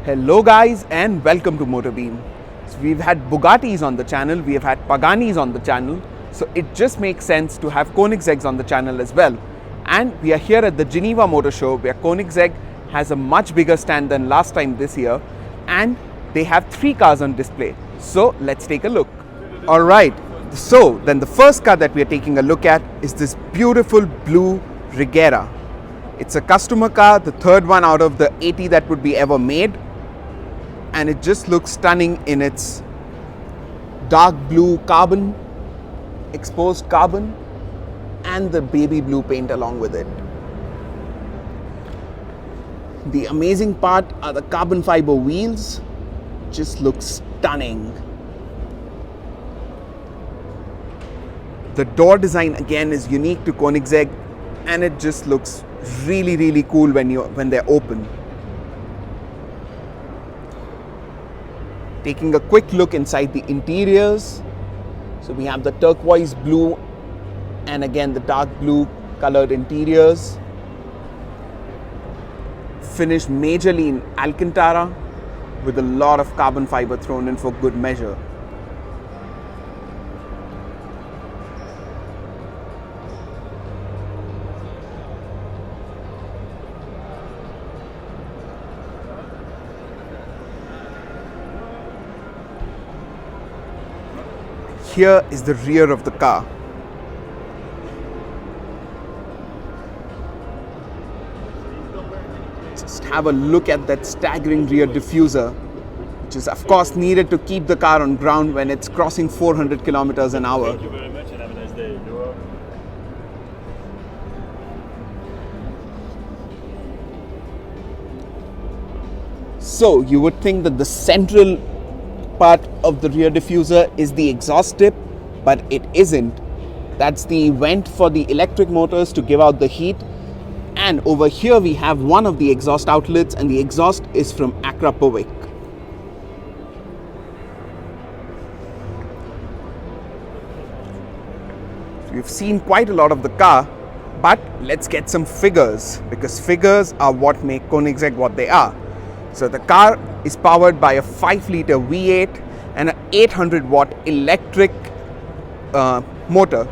Hello guys and welcome to MotorBeam. So we've had Bugattis on the channel, we have had Paganis on the channel, so it just makes sense to have Koenigseggs on the channel as well. And we are here at the Geneva Motor Show where Koenigsegg has a much bigger stand than last time this year, and they have 3 cars on display. So let's take a look. Alright, so then the first car that we are taking a look at is this beautiful blue Regera. It's a customer car, the third one out of the 80 that would be ever made. And it just looks stunning in its dark blue carbon, exposed carbon, and the baby blue paint along with it. The amazing part are the carbon fiber wheels, just look stunning. The door design again is unique to Koenigsegg, and it just looks really cool when they're open. Taking a quick look inside the interiors. So we have the turquoise blue and again the dark blue colored interiors. Finished majorly in Alcantara with a lot of carbon fiber thrown in for good measure. Here is the rear of the car. Just have a look at that staggering rear diffuser, which is of course needed to keep the car on ground when it's crossing 400 kilometers an hour. Thank you very much and have a nice day. You're welcome. So you would think that the central part of the rear diffuser is the exhaust tip, but it isn't. That's the vent for the electric motors to give out the heat. And over here we have one of the exhaust outlets, and the exhaust is from Akrapovic. We've seen quite a lot of the car, but let's get some figures, because figures are what make Koenigsegg what they are. So the car is powered by a 5-liter V8 and an 800-watt electric motor,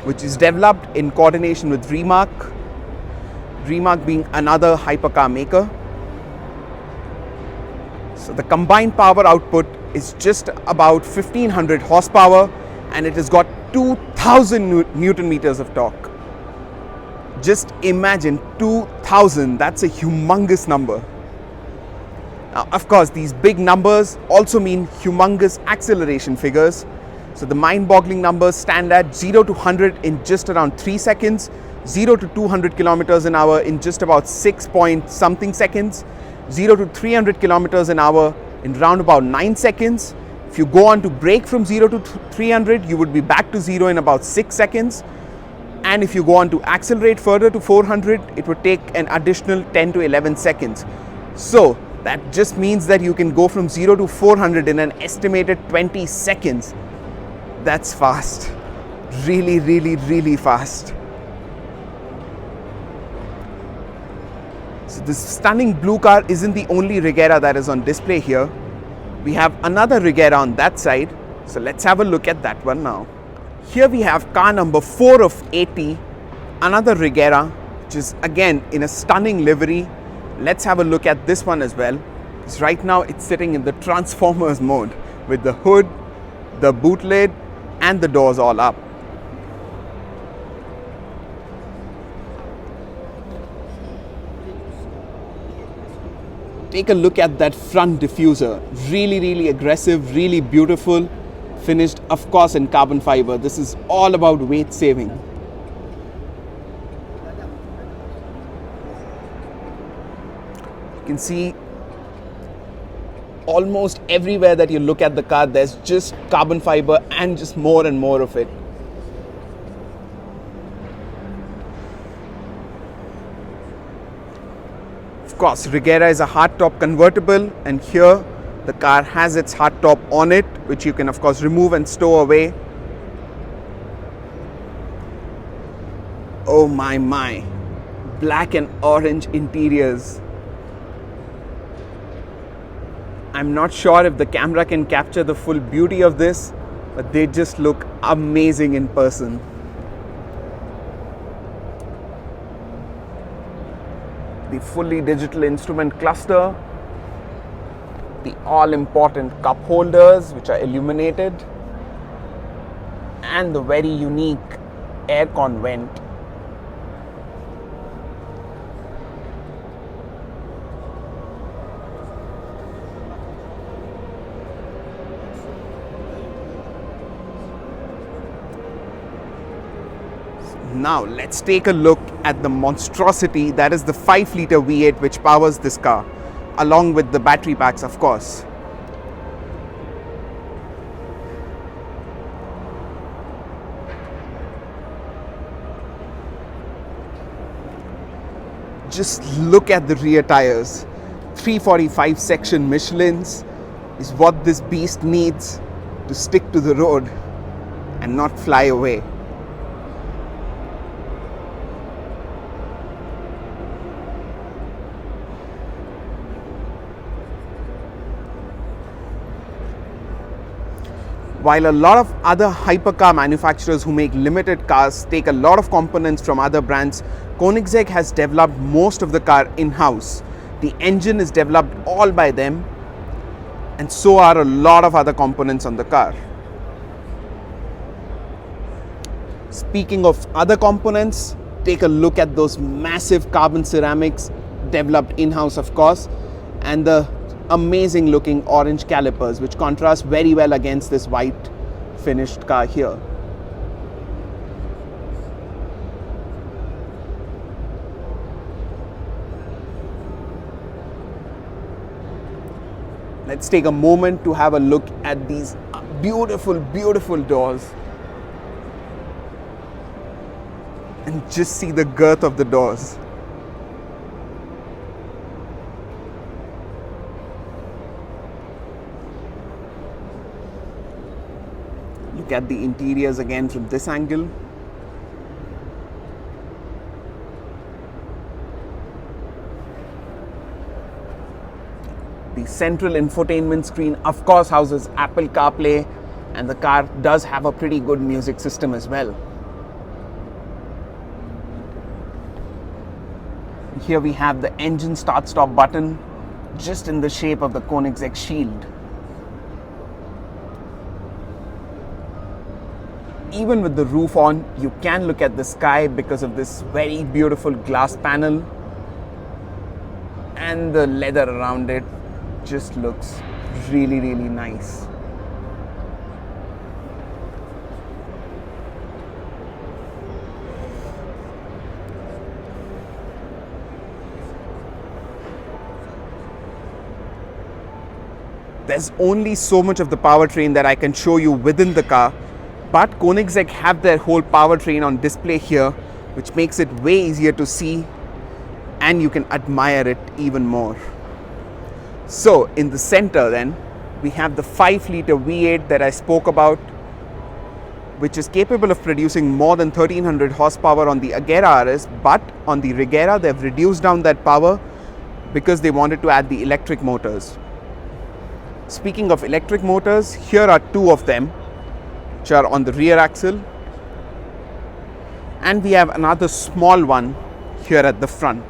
which is developed in coordination with Rimac being another hypercar maker. So the combined power output is just about 1500 horsepower, and it has got 2000 Newton meters of torque. Just imagine 2000, that's a humongous number. Now, of course, these big numbers also mean humongous acceleration figures. So the mind-boggling numbers stand at 0 to 100 in just around 3 seconds, 0 to 200 kilometers an hour in just about 6 point something seconds, 0 to 300 kilometers an hour in round about 9 seconds. If you go on to brake from 0 to 300, you would be back to 0 in about 6 seconds. And if you go on to accelerate further to 400, it would take an additional 10 to 11 seconds. So that just means that you can go from 0 to 400 in an estimated 20 seconds. That's fast. Really fast. So this stunning blue car isn't the only Regera that is on display here. We have another Regera on that side. So let's have a look at that one now. Here we have car number 4 of 80, another Regera, which is again in a stunning livery. Let's have a look at this one as well. Because right now it's sitting in the Transformers mode with the hood, the boot lid, and the doors all up. Take a look at that front diffuser. Really aggressive, really beautiful. Finished, of course, in carbon fiber. This is all about weight saving. You can see almost everywhere that you look at the car, there's just carbon fiber and just more and more of it. Of course, Regera is a hardtop convertible, and here the car has its hardtop on it, which you can of course remove and stow away. Oh my. Black and orange interiors. I'm not sure if the camera can capture the full beauty of this, but they just look amazing in person. The fully digital instrument cluster, the all-important cup holders which are illuminated, and the very unique aircon vent. Now let's take a look at the monstrosity that is the 5-liter V8 which powers this car, along with the battery packs, of course. Just look at the rear tires. 345 section Michelins is what this beast needs to stick to the road and not fly away. While a lot of other hypercar manufacturers who make limited cars take a lot of components from other brands, Koenigsegg has developed most of the car in-house. The engine is developed all by them, and so are a lot of other components on the car. Speaking of other components, take a look at those massive carbon ceramics developed in-house, of course, and the amazing looking orange calipers which contrast very well against this white finished car here. Let's take a moment to have a look at these beautiful, beautiful doors and just see the girth of the doors. Look at the interiors again from this angle. The central infotainment screen, of course, houses Apple CarPlay, and the car does have a pretty good music system as well. Here we have the engine start-stop button, just in the shape of the Koenigsegg shield. Even with the roof on, you can look at the sky because of this very beautiful glass panel, and the leather around it just looks really, really nice. There's only so much of the powertrain that I can show you within the car, but Koenigsegg have their whole powertrain on display here, which makes it way easier to see, and you can admire it even more. So in the center then, we have the 5-liter V8 that I spoke about, which is capable of producing more than 1300 horsepower on the Agera RS, but on the Regera they've reduced down that power because they wanted to add the electric motors. Speaking of electric motors, here are two of them, which are on the rear axle, and we have another small one here at the front.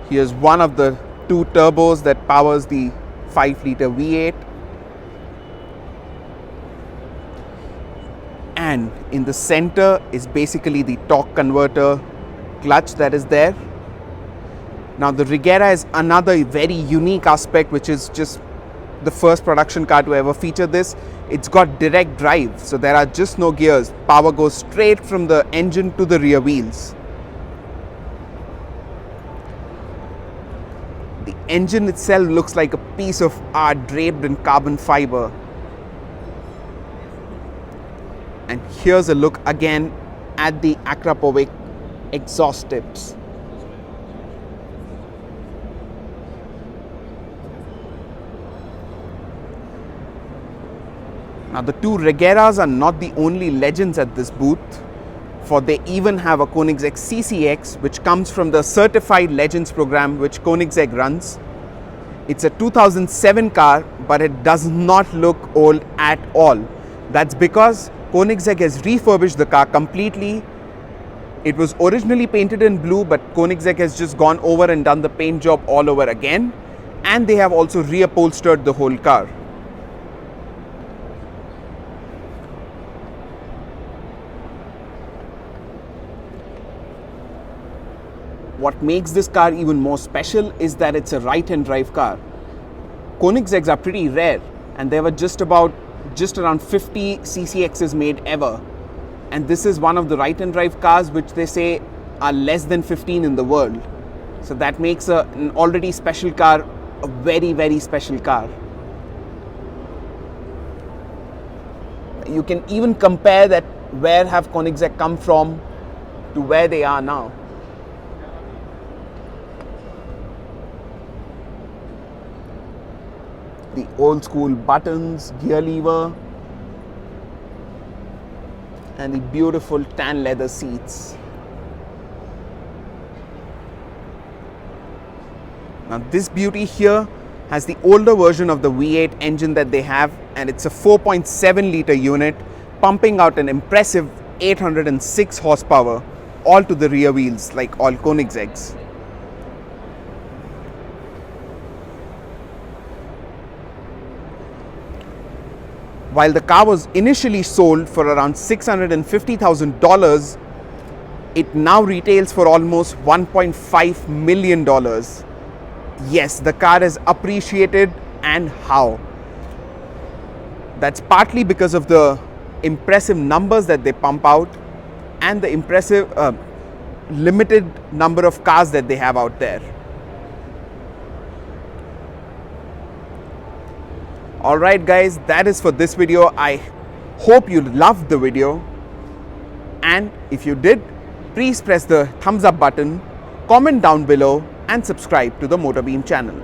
Here's one of the two turbos that powers the 5-liter V8, and in the center is basically the torque converter clutch that is there. Now the Regera is another very unique aspect, which is just the first production car to ever feature this. It's got direct drive, so there are just no gears. Power goes straight from the engine to the rear wheels. The engine itself looks like a piece of art draped in carbon fiber. And here's a look again at the Akrapovic exhaust tips. Now the two Regeras are not the only legends at this booth. For they even have a Koenigsegg CCX, which comes from the Certified Legends program which Koenigsegg runs. It's a 2007 car, but it does not look old at all. That's because Koenigsegg has refurbished the car completely. It was originally painted in blue, but Koenigsegg has just gone over and done the paint job all over again. And they have also reupholstered the whole car. What makes this car even more special is that it's a right-hand drive car. Koenigsegg's are pretty rare, and there were just around 50 CCXs made ever. And this is one of the right-hand drive cars which they say are less than 15 in the world. So that makes an already special car a very, very special car. You can even compare that where have Koenigsegg come from to where they are now. The old school buttons, gear lever, and the beautiful tan leather seats. Now this beauty here has the older version of the V8 engine that they have, and it's a 4.7 litre unit pumping out an impressive 806 horsepower, all to the rear wheels like all Koenigsegg's. While the car was initially sold for around $650,000, it now retails for almost $1.5 million. Yes, the car has appreciated, and how? That's partly because of the impressive numbers that they pump out and the impressive limited number of cars that they have out there. Alright guys, that is for this video. I hope you loved the video, and if you did, please press the thumbs up button, comment down below and subscribe to the MotorBeam channel.